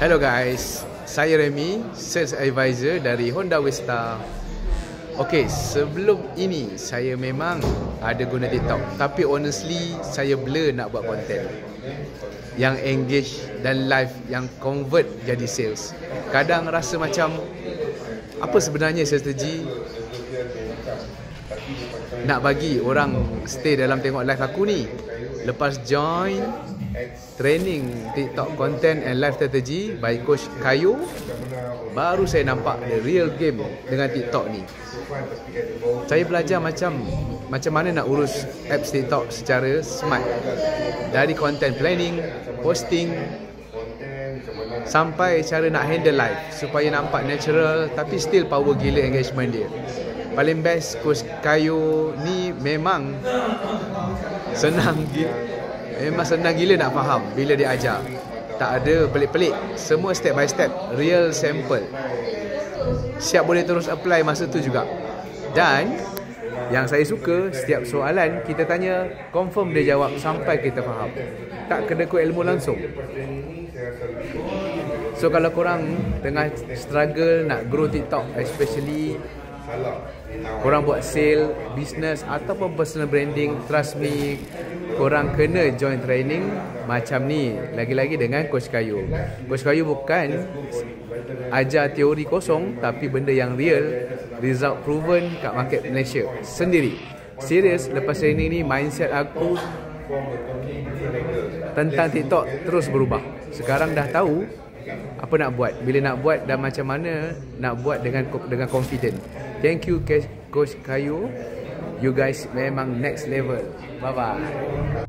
Hello guys, saya Remy, Sales Advisor dari Honda Westa. Okay, sebelum ini saya memang ada guna TikTok, tapi honestly saya blur nak buat konten yang engage dan live, yang convert jadi sales. Kadang rasa macam apa sebenarnya strategi nak bagi orang stay dalam tengok live aku ni. Lepas join training TikTok content and live strategy by Coach Kayu, baru saya nampak the real game dengan TikTok ni. Saya belajar macam mana nak urus apps TikTok secara smart, dari content planning, posting, sampai cara nak handle live supaya nampak natural tapi still power gila engagement dia. Paling best Coach Kayu ni memang senang gila nak faham bila dia ajar. Tak ada pelik-pelik, semua step by step, real sample. Siap boleh terus apply masa tu juga. Dan yang saya suka, setiap soalan kita tanya, confirm dia jawab sampai kita faham. Tak kena ku ilmu langsung. So kalau korang tengah struggle nak grow TikTok, especially korang buat sale, business ataupun personal branding, trust me, korang kena join training macam ni. Lagi-lagi dengan Coach Kayu. Coach Kayu bukan ajar teori kosong, tapi benda yang real, result proven kat market Malaysia sendiri. Serius, lepas training ni mindset aku tentang TikTok terus berubah. Sekarang dah tahu apa nak buat, bila nak buat, dan macam mana nak buat dengan confident. Thank you Coach Kayu. You guys memang next level. Bye bye.